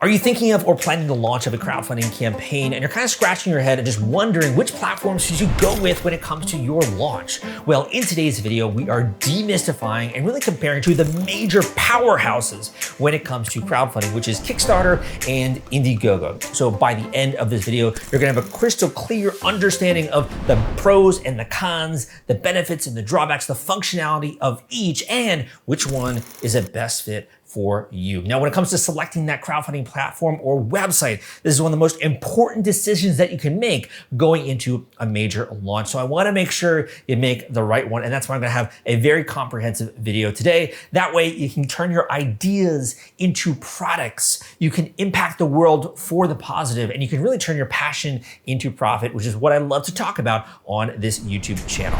Are you thinking of or planning the launch of a crowdfunding campaign and you're kind of scratching your head and just wondering which platforms should you go with when it comes to your launch? Well, in today's video, we are demystifying and really comparing to the major powerhouses when it comes to crowdfunding, which is Kickstarter and Indiegogo. So by the end of this video, you're gonna have a crystal clear understanding of the pros and the cons, the benefits and the drawbacks, the functionality of each, and which one is a best fit for you. Now, when it comes to selecting that crowdfunding platform or website, this is one of the most important decisions that you can make going into a major launch. So I wanna make sure you make the right one, and that's why I'm gonna have a very comprehensive video today. That way you can turn your ideas into products. You can impact the world for the positive, and you can really turn your passion into profit, which is what I love to talk about on this YouTube channel.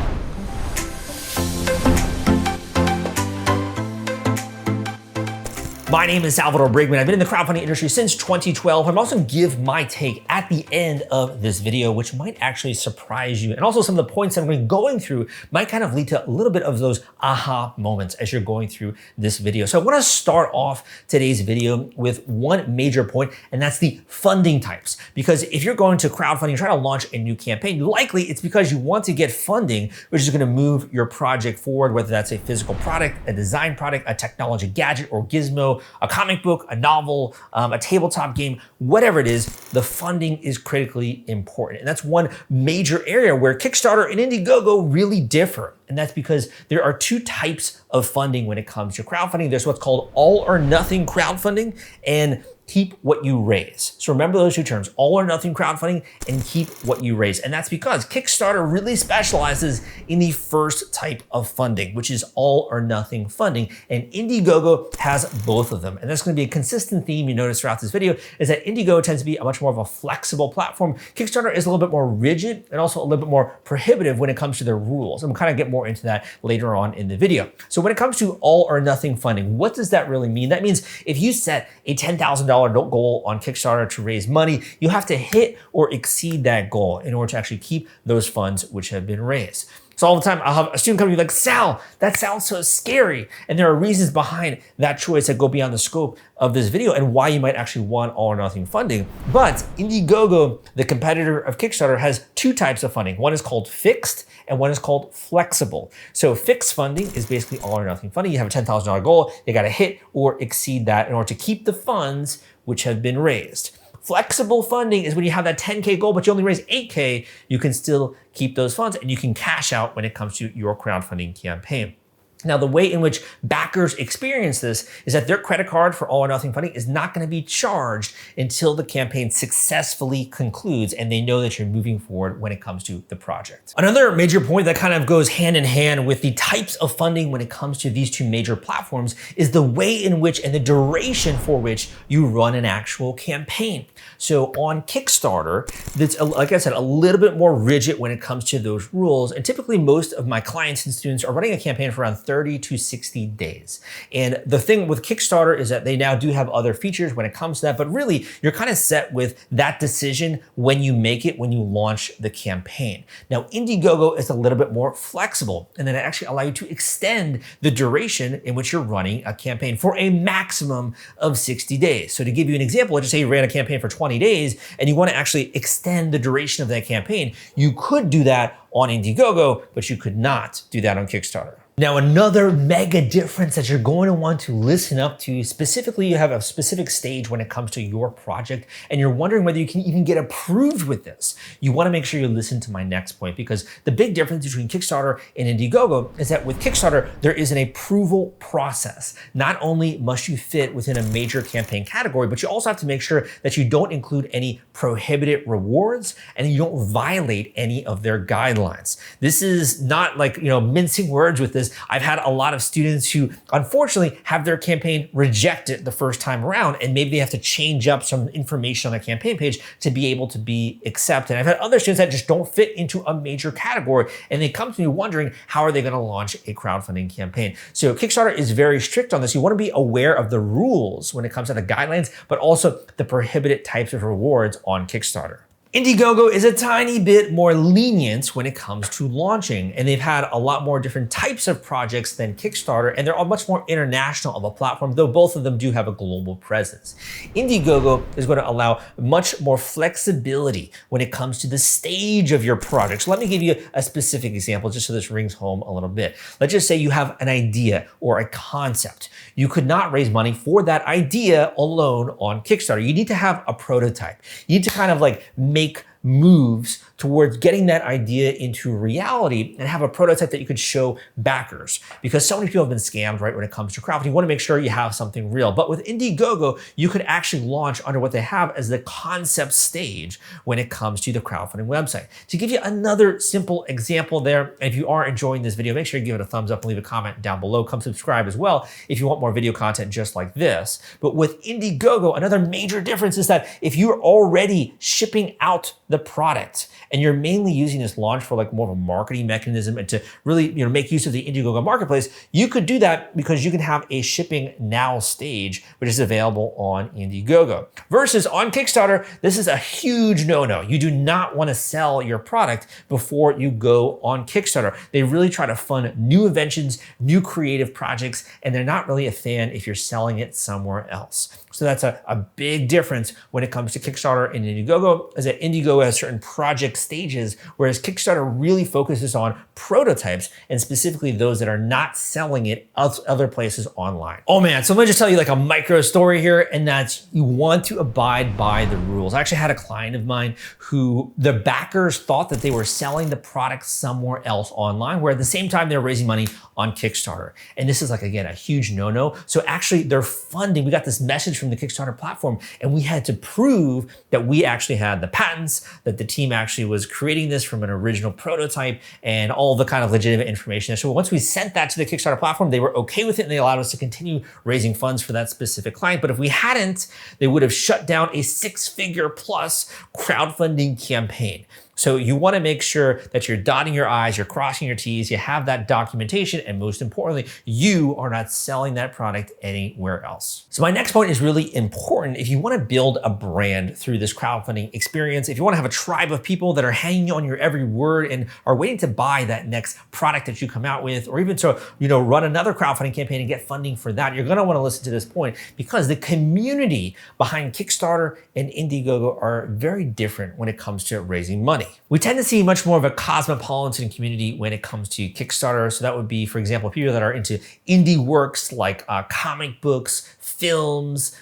My name is Salvador Briggman. I've been in the crowdfunding industry since 2012. I'm also gonna give my take at the end of this video, which might actually surprise you. And also some of the points that I'm gonna be going through might kind of lead to a little bit of those aha moments as you're going through this video. So I wanna start off today's video with one major point, and that's the funding types. Because if you're going to crowdfunding, trying to launch a new campaign, likely it's because you want to get funding, which is gonna move your project forward, whether that's a physical product, a design product, a technology gadget or gizmo, a comic book, a novel, a tabletop game, whatever it is, the funding is critically important. And that's one major area where Kickstarter and Indiegogo really differ. And that's because there are two types of funding when it comes to crowdfunding. There's what's called all or nothing crowdfunding and keep what you raise. So remember those two terms, all or nothing crowdfunding and keep what you raise. And that's because Kickstarter really specializes in the first type of funding, which is all or nothing funding. And Indiegogo has both of them. And that's gonna be a consistent theme you notice throughout this video, is that Indiegogo tends to be a much more of a flexible platform. Kickstarter is a little bit more rigid and also a little bit more prohibitive when it comes to their rules. And we'll kind of get more into that later on in the video. So when it comes to all or nothing funding, what does that really mean? That means if you set a $10,000 goal on Kickstarter to raise money, you have to hit or exceed that goal in order to actually keep those funds which have been raised. So all the time I'll have a student come to me like, Sal, that sounds so scary. And there are reasons behind that choice that go beyond the scope of this video and why you might actually want all or nothing funding. But Indiegogo, the competitor of Kickstarter, has two types of funding. One is called fixed and one is called flexible. So fixed funding is basically all or nothing funding. You have a $10,000 goal, you gotta hit or exceed that in order to keep the funds which have been raised. Flexible funding is when you have that 10K goal, but you only raise 8K, you can still keep those funds and you can cash out when it comes to your crowdfunding campaign. Now, the way in which backers experience this is that their credit card for all or nothing funding is not going to be charged until the campaign successfully concludes and they know that you're moving forward when it comes to the project. Another major point that kind of goes hand in hand with the types of funding when it comes to these two major platforms is the way in which and the duration for which you run an actual campaign. So on Kickstarter, that's, like I said, a little bit more rigid when it comes to those rules. And typically most of my clients and students are running a campaign for around 30 to 60 days. And the thing with Kickstarter is that they now do have other features when it comes to that, but really you're kind of set with that decision when you make it, when you launch the campaign. Now, Indiegogo is a little bit more flexible, and then it actually allows you to extend the duration in which you're running a campaign for a maximum of 60 days. So to give you an example, let's just say you ran a campaign for 20 days and you want to actually extend the duration of that campaign. You could do that on Indiegogo, but you could not do that on Kickstarter. Now, another mega difference that you're going to want to listen up to, specifically you have a specific stage when it comes to your project and you're wondering whether you can even get approved with this. You want to make sure you listen to my next point, because the big difference between Kickstarter and Indiegogo is that with Kickstarter, there is an approval process. Not only must you fit within a major campaign category, but you also have to make sure that you don't include any prohibited rewards and you don't violate any of their guidelines. This is not like, mincing words with this. I've had a lot of students who unfortunately have their campaign rejected the first time around, and maybe they have to change up some information on their campaign page to be able to be accepted. I've had other students that just don't fit into a major category, and they come to me wondering how are they going to launch a crowdfunding campaign. So Kickstarter is very strict on this. You want to be aware of the rules when it comes to the guidelines, but also the prohibited types of rewards on Kickstarter. Indiegogo is a tiny bit more lenient when it comes to launching, and they've had a lot more different types of projects than Kickstarter, and they're all much more international of a platform, though both of them do have a global presence. Indiegogo is going to allow much more flexibility when it comes to the stage of your project. So let me give you a specific example just so this rings home a little bit. Let's just say you have an idea or a concept. You could not raise money for that idea alone on Kickstarter. You need to have a prototype. You need to kind of like make moves towards getting that idea into reality and have a prototype that you could show backers. Because so many people have been scammed, right, when it comes to crowdfunding. You want to make sure you have something real. But with Indiegogo, you could actually launch under what they have as the concept stage when it comes to the crowdfunding website. To give you another simple example there, if you are enjoying this video, make sure you give it a thumbs up and leave a comment down below. Come subscribe as well if you want more video content just like this. But with Indiegogo, another major difference is that if you're already shipping out the product and you're mainly using this launch for like more of a marketing mechanism and to really make use of the Indiegogo marketplace, you could do that because you can have a shipping now stage, which is available on Indiegogo. Versus on Kickstarter, this is a huge no-no. You do not want to sell your product before you go on Kickstarter. They really try to fund new inventions, new creative projects, and they're not really a fan if you're selling it somewhere else. So that's a big difference when it comes to Kickstarter and Indiegogo, is that Indiegogo has certain project stages, whereas Kickstarter really focuses on prototypes and specifically those that are not selling it other places online. Oh man, so let me just tell you like a micro story here, and that's you want to abide by the rules. I actually had a client of mine who the backers thought that they were selling the product somewhere else online, where at the same time they were raising money on Kickstarter. And this is like, again, a huge no-no. So actually their funding, we got this message from the Kickstarter platform, and we had to prove that we actually had the patents, that the team actually was creating this from an original prototype, and all the kind of legitimate information. So once we sent that to the Kickstarter platform, they were okay with it and they allowed us to continue raising funds for that specific client. But if we hadn't, they would have shut down a 6-figure plus crowdfunding campaign. So you want to make sure that you're dotting your I's, you're crossing your T's, you have that documentation, and most importantly, you are not selling that product anywhere else. So my next point is really important. If you want to build a brand through this crowdfunding experience, if you want to have a tribe of people that are hanging on your every word and are waiting to buy that next product that you come out with, or even to run another crowdfunding campaign and get funding for that, you're going to want to listen to this point, because the community behind Kickstarter and Indiegogo are very different when it comes to raising money. We tend to see much more of a cosmopolitan community when it comes to Kickstarter. So that would be, for example, people that are into indie works like comic books, films,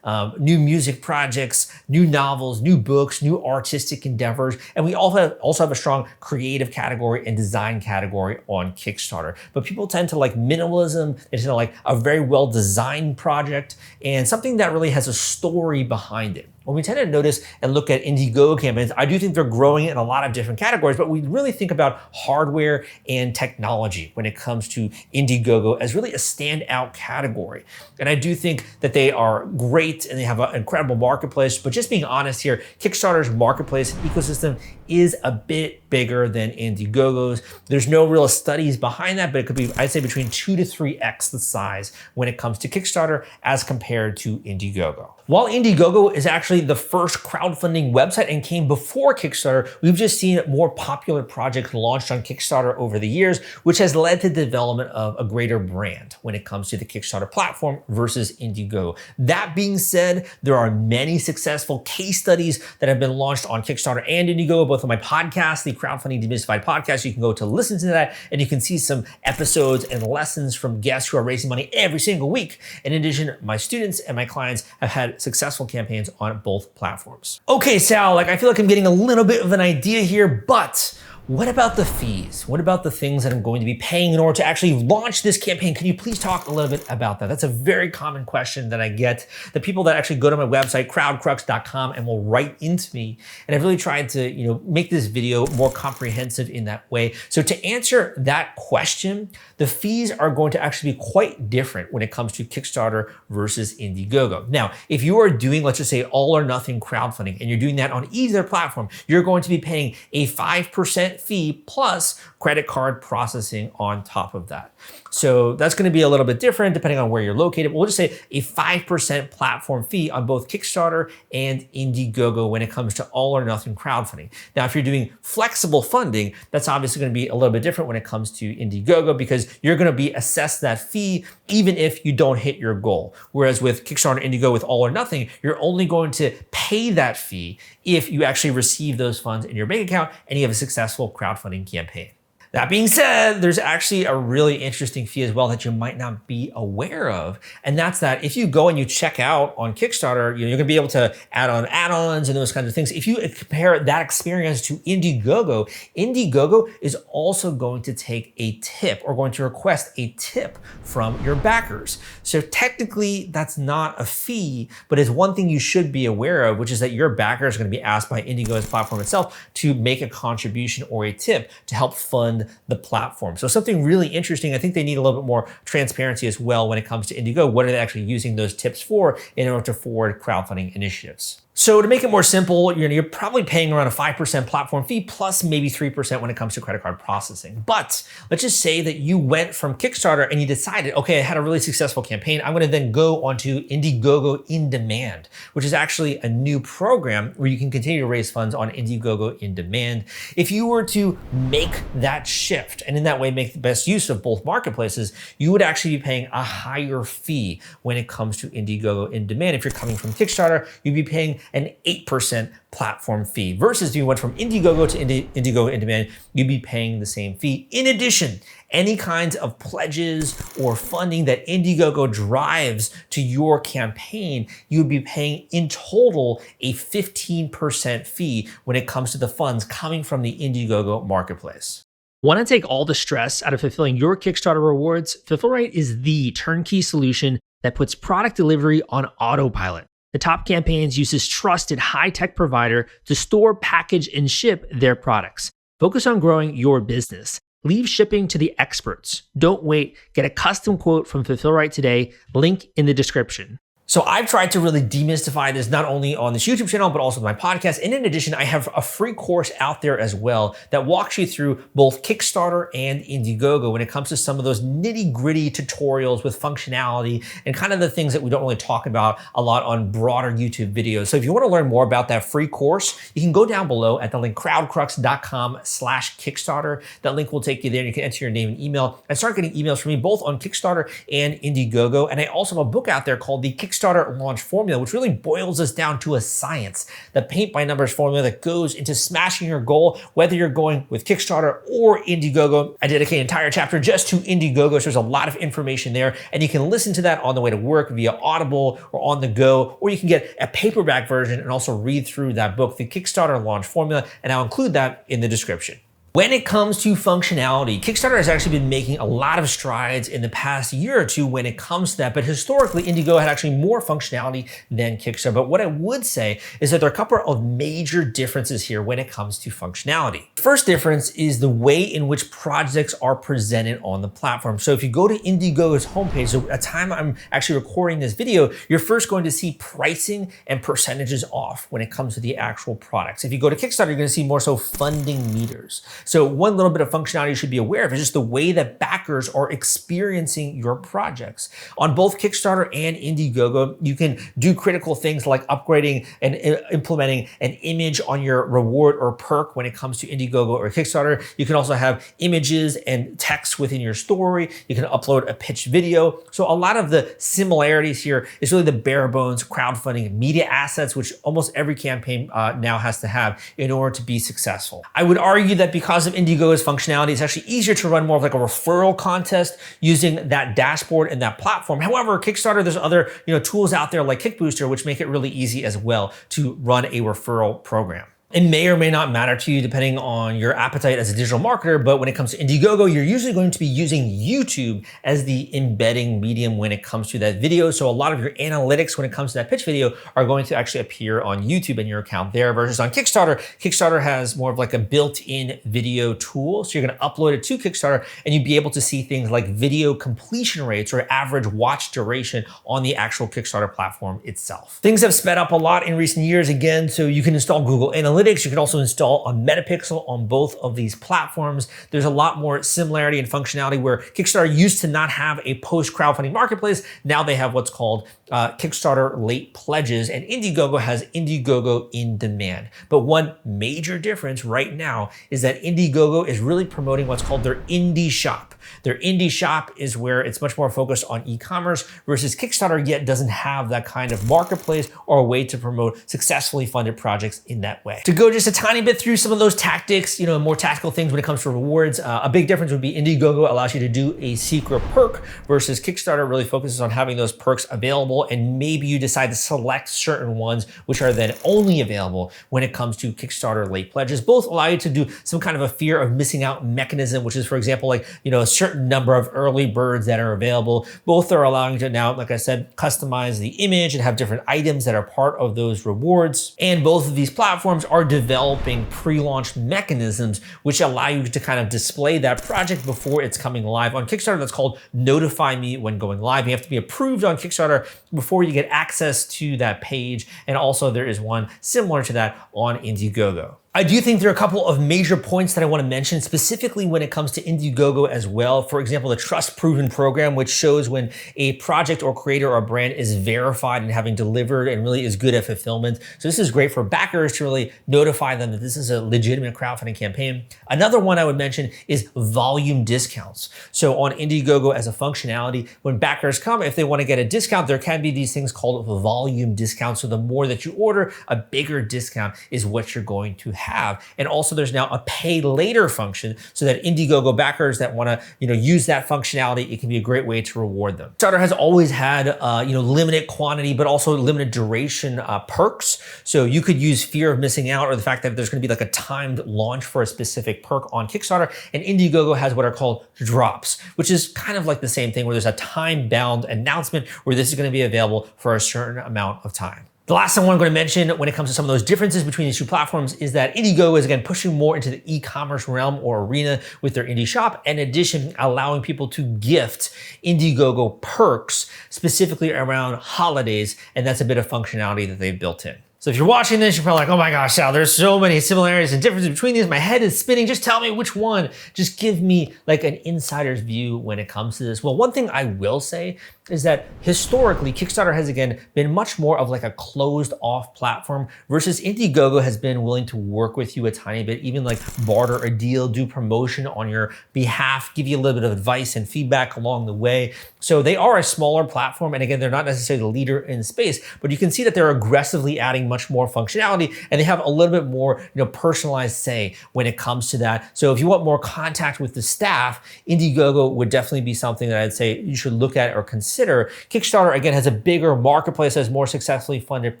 new music projects, new novels, new books, new artistic endeavors. And we also have a strong creative category and design category on Kickstarter. But people tend to like minimalism, they tend to like a very well-designed project and something that really has a story behind it. When we tend to notice and look at Indiegogo campaigns, I do think they're growing in a lot of different categories, but we really think about hardware and technology when it comes to Indiegogo as really a standout category. And I do think that they are great and they have an incredible marketplace, but just being honest here, Kickstarter's marketplace ecosystem is a bit bigger than Indiegogo's. There's no real studies behind that, but it could be, I'd say, between 2 to 3x the size when it comes to Kickstarter as compared to Indiegogo. While Indiegogo is actually the first crowdfunding website and came before Kickstarter, we've just seen more popular projects launched on Kickstarter over the years, which has led to the development of a greater brand when it comes to the Kickstarter platform versus Indiegogo. That being said, there are many successful case studies that have been launched on Kickstarter and Indiegogo, both on my podcast, the Crowdfunding Demystified podcast. You can go to listen to that and you can see some episodes and lessons from guests who are raising money every single week. In addition, my students and my clients have had successful campaigns on both platforms. Okay, Sal, I feel like I'm getting a little bit of an idea here, but what about the fees? What about the things that I'm going to be paying in order to actually launch this campaign? Can you please talk a little bit about that? That's a very common question that I get. The people that actually go to my website, crowdcrux.com, and will write into me. And I've really tried to, make this video more comprehensive in that way. So to answer that question, the fees are going to actually be quite different when it comes to Kickstarter versus Indiegogo. Now, if you are doing, let's just say, all or nothing crowdfunding, and you're doing that on either platform, you're going to be paying a 5% fee plus credit card processing on top of that. So that's going to be a little bit different depending on where you're located. We'll just say a 5% platform fee on both Kickstarter and Indiegogo when it comes to all or nothing crowdfunding. Now, if you're doing flexible funding, that's obviously going to be a little bit different when it comes to Indiegogo because you're going to be assessed that fee even if you don't hit your goal. Whereas with Kickstarter and Indiegogo with all or nothing, you're only going to pay that fee if you actually receive those funds in your bank account and you have a successful crowdfunding campaign. That being said, there's actually a really interesting fee as well that you might not be aware of. And that's that if you go and you check out on Kickstarter, you're gonna be able to add on add-ons and those kinds of things. If you compare that experience to Indiegogo, Indiegogo is also going to take a tip or going to request a tip from your backers. So technically that's not a fee, but it's one thing you should be aware of, which is that your backers are gonna be asked by Indiegogo's platform itself to make a contribution or a tip to help fund the platform. So something really interesting. I think they need a little bit more transparency as well when it comes to Indiegogo. What are they actually using those tips for in order to forward crowdfunding initiatives? So to make it more simple, you're probably paying around a 5% platform fee plus maybe 3% when it comes to credit card processing. But let's just say that you went from Kickstarter and you decided, okay, I had a really successful campaign. I'm going to then go onto Indiegogo In Demand, which is actually a new program where you can continue to raise funds on Indiegogo In Demand. If you were to make that shift and in that way make the best use of both marketplaces, you would actually be paying a higher fee when it comes to Indiegogo In Demand. If you're coming from Kickstarter, you'd be paying an 8% platform fee versus if you went from Indiegogo to Indiegogo In Demand, you'd be paying the same fee. In addition, any kinds of pledges or funding that Indiegogo drives to your campaign, you would be paying in total a 15% fee when it comes to the funds coming from the Indiegogo marketplace. Want to take all the stress out of fulfilling your Kickstarter rewards? Fulfillrite is the turnkey solution that puts product delivery on autopilot. The Top Campaigns uses trusted high-tech provider to store, package, and ship their products. Focus on growing your business. Leave shipping to the experts. Don't wait. Get a custom quote from Fulfillrite today. Link in the description. So I've tried to really demystify this not only on this YouTube channel, but also my podcast. And in addition, I have a free course out there as well that walks you through both Kickstarter and Indiegogo when it comes to some of those nitty-gritty tutorials with functionality and kind of the things that we don't really talk about a lot on broader YouTube videos. So if you want to learn more about that free course, you can go down below at the link crowdcrux.com/Kickstarter. That link will take you there and you can enter your name and email and start getting emails from me both on Kickstarter and Indiegogo. And I also have a book out there called the Kickstarter Launch Formula, which really boils us down to a science, the paint by numbers formula that goes into smashing your goal, whether you're going with Kickstarter or Indiegogo. I dedicate an entire chapter just to Indiegogo, so there's a lot of information there, and you can listen to that on the way to work via Audible or on the go, or you can get a paperback version and also read through that book, the Kickstarter Launch Formula, and I'll include that in the description. When it comes to functionality, Kickstarter has actually been making a lot of strides in the past year or two when it comes to that, but historically, Indiegogo had actually more functionality than Kickstarter. But what I would say is that there are a couple of major differences here when it comes to functionality. First difference is the way in which projects are presented on the platform. So if you go to Indiegogo's homepage, so at the time I'm actually recording this video, you're first going to see pricing and percentages off when it comes to the actual products. If you go to Kickstarter, you're going to see more so funding meters. So one little bit of functionality you should be aware of is just the way that backers are experiencing your projects. On both Kickstarter and Indiegogo, you can do critical things like upgrading and implementing an image on your reward or perk when it comes to Indiegogo or Kickstarter. You can also have images and text within your story. You can upload a pitch video. So a lot of the similarities here is really the bare bones crowdfunding media assets, which almost every campaign now has to have in order to be successful. I would argue that because of Indiegogo's functionality, it's actually easier to run more of like a referral contest using that dashboard and that platform. However, Kickstarter, there's other tools out there like Kickbooster, which make it really easy as well to run a referral program. It may or may not matter to you depending on your appetite as a digital marketer, but when it comes to Indiegogo, you're usually going to be using YouTube as the embedding medium when it comes to that video. So a lot of your analytics when it comes to that pitch video are going to actually appear on YouTube in your account there versus on Kickstarter. Kickstarter has more of like a built-in video tool. So you're going to upload it to Kickstarter and you'd be able to see things like video completion rates or average watch duration on the actual Kickstarter platform itself. Things have sped up a lot in recent years again, so you can install Google Analytics analytics. You can also install a metapixel on both of these platforms. There's a lot more similarity and functionality where Kickstarter used to not have a post-crowdfunding marketplace. Now they have what's called Kickstarter late pledges, and Indiegogo has Indiegogo in demand. But one major difference right now is that Indiegogo is really promoting what's called their indie shop. Their indie shop is where it's much more focused on e-commerce, versus Kickstarter yet doesn't have that kind of marketplace or a way to promote successfully funded projects in that way. To go just a tiny bit through some of those tactics, more tactical things when it comes to rewards, a big difference would be Indiegogo allows you to do a secret perk, versus Kickstarter really focuses on having those perks available, and maybe you decide to select certain ones which are then only available when it comes to Kickstarter late pledges. Both allow you to do some kind of a fear of missing out mechanism, which is, for example, like, a certain number of early birds that are available. Both are allowing you to now, like I said, customize the image and have different items that are part of those rewards. And both of these platforms are developing pre-launch mechanisms which allow you to kind of display that project before it's coming live. On Kickstarter, that's called notify me when going live. You have to be approved on Kickstarter before you get access to that page. And also there is one similar to that on Indiegogo. I do think there are a couple of major points that I want to mention specifically when it comes to Indiegogo as well. For example, the Trust Proven program, which shows when a project or creator or brand is verified and having delivered and really is good at fulfillment. So this is great for backers to really notify them that this is a legitimate crowdfunding campaign. Another one I would mention is volume discounts. So on Indiegogo as a functionality, when backers come, if they want to get a discount, there can be these things called volume discounts. So the more that you order, a bigger discount is what you're going to have. And also there's now a pay later function so that Indiegogo backers that want to, use that functionality, it can be a great way to reward them. Kickstarter has always had, limited quantity, but also limited duration perks. So you could use fear of missing out or the fact that there's going to be like a timed launch for a specific perk on Kickstarter. And Indiegogo has what are called drops, which is kind of like the same thing where there's a time-bound announcement where this is going to be available for a certain amount of time. The last thing I'm going to mention when it comes to some of those differences between these two platforms is that Indiegogo is again pushing more into the e-commerce realm or arena with their indie shop. In addition, allowing people to gift Indiegogo perks specifically around holidays. And that's a bit of functionality that they've built in. So if you're watching this, you're probably like, oh my gosh, Sal, there's so many similarities and differences between these. My head is spinning. Just tell me which one. Just give me like an insider's view when it comes to this. Well, one thing I will say is that historically, Kickstarter has again been much more of like a closed off platform versus Indiegogo has been willing to work with you a tiny bit, even like barter a deal, do promotion on your behalf, give you a little bit of advice and feedback along the way. So they are a smaller platform. And again, they're not necessarily the leader in space, but you can see that they're aggressively adding much more functionality and they have a little bit more personalized say when it comes to that. So if you want more contact with the staff, Indiegogo would definitely be something that I'd say you should look at or consider. Kickstarter, again, has a bigger marketplace, has more successfully funded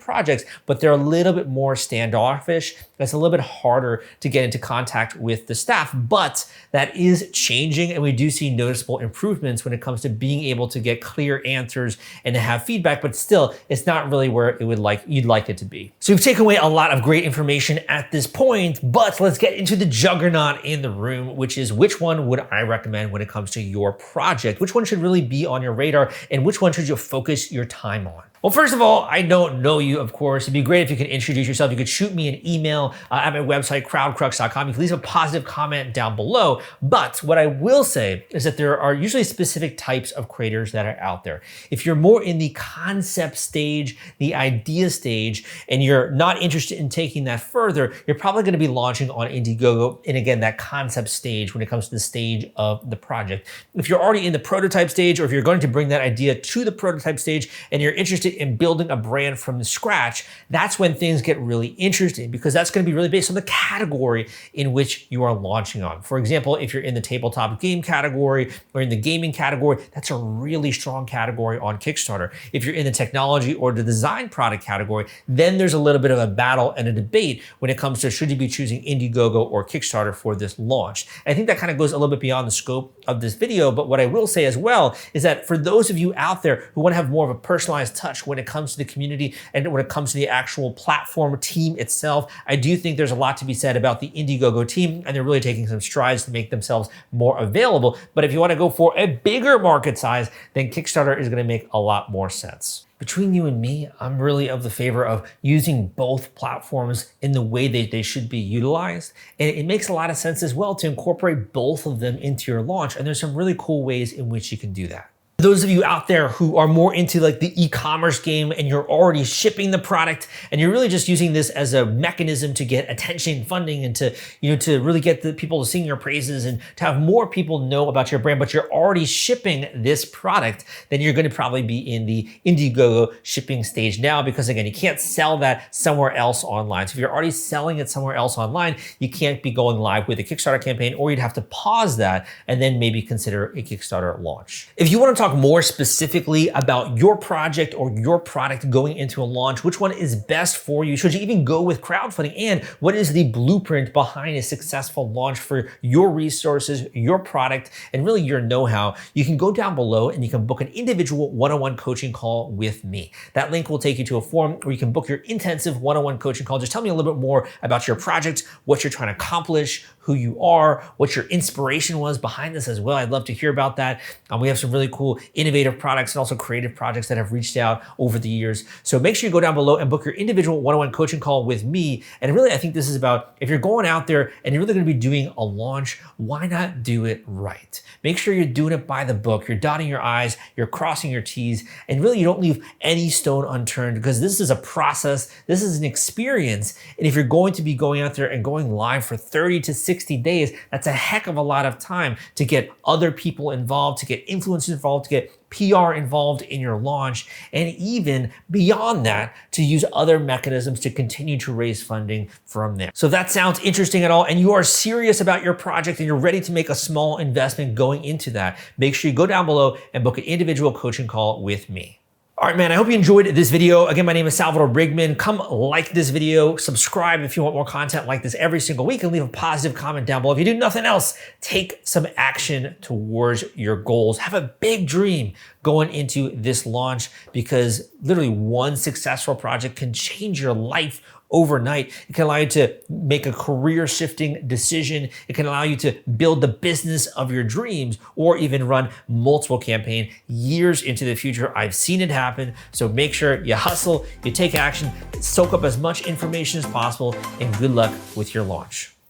projects, but they're a little bit more standoffish. It's a little bit harder to get into contact with the staff, but that is changing. And we do see noticeable improvements when it comes to being able to get clear answers and to have feedback, but still it's not really where you'd like it to be. So we've taken away a lot of great information at this point, but let's get into the juggernaut in the room, which is which one would I recommend when it comes to your project? Which one should really be on your radar and which one should you focus your time on? Well, first of all, I don't know you, of course. It'd be great if you could introduce yourself. You could shoot me an email at my website, crowdcrux.com. You can leave a positive comment down below. But what I will say is that there are usually specific types of creators that are out there. If you're more in the concept stage, the idea stage, and you're not interested in taking that further, you're probably going to be launching on Indiegogo. And again, that concept stage when it comes to the stage of the project. If you're already in the prototype stage, or if you're going to bring that idea to the prototype stage and you're interested in building a brand from scratch, that's when things get really interesting because that's going to be really based on the category in which you are launching on. For example, if you're in the tabletop game category or in the gaming category, that's a really strong category on Kickstarter. If you're in the technology or the design product category, then there's a little bit of a battle and a debate when it comes to should you be choosing Indiegogo or Kickstarter for this launch. And I think that kind of goes a little bit beyond the scope of this video, but what I will say as well is that for those of you out there who want to have more of a personalized touch when it comes to the community and when it comes to the actual platform team itself, I do think there's a lot to be said about the Indiegogo team, and they're really taking some strides to make themselves more available. But if you want to go for a bigger market size, then Kickstarter is going to make a lot more sense. Between you and me, I'm really of the favor of using both platforms in the way that they should be utilized. And it makes a lot of sense as well to incorporate both of them into your launch. And there's some really cool ways in which you can do that. Those of you out there who are more into like the e-commerce game and you're already shipping the product and you're really just using this as a mechanism to get attention, funding, and to, to really get the people to sing your praises and to have more people know about your brand, but you're already shipping this product, then you're going to probably be in the Indiegogo shipping stage now, because again, you can't sell that somewhere else online. So if you're already selling it somewhere else online, you can't be going live with a Kickstarter campaign, or you'd have to pause that and then maybe consider a Kickstarter launch. If you want to talk more specifically about your project or your product going into a launch, which one is best for you, should you even go with crowdfunding, and what is the blueprint behind a successful launch for your resources, your product, and really your know-how, you can go down below and you can book an individual one-on-one coaching call with me. That link will take you to a form where you can book your intensive one-on-one coaching call. Just tell me a little bit more about your project, what you're trying to accomplish, who you are, what your inspiration was behind this as well. I'd love to hear about that. We have some really cool innovative products and also creative projects that have reached out over the years. So make sure you go down below and book your individual one-on-one coaching call with me. And really, I think this is about, if you're going out there and you're really gonna be doing a launch, why not do it right? Make sure you're doing it by the book. You're dotting your I's, you're crossing your T's, and really you don't leave any stone unturned, because this is a process, this is an experience. And if you're going to be going out there and going live for 30 to 60 days, that's a heck of a lot of time to get other people involved, to get influencers involved, to get PR involved in your launch, and even beyond that, to use other mechanisms to continue to raise funding from there. So if that sounds interesting at all, and you are serious about your project and you're ready to make a small investment going into that, make sure you go down below and book an individual coaching call with me. All right, man, I hope you enjoyed this video. Again, my name is Salvador Briggman. Come like this video, subscribe if you want more content like this every single week, and leave a positive comment down below. If you do nothing else, take some action towards your goals. Have a big dream going into this launch, because literally one successful project can change your life overnight. It can allow you to make a career shifting decision. It can allow you to build the business of your dreams, or even run multiple campaigns years into the future. I've seen it happen. So make sure you hustle, you take action, soak up as much information as possible, and good luck with your launch.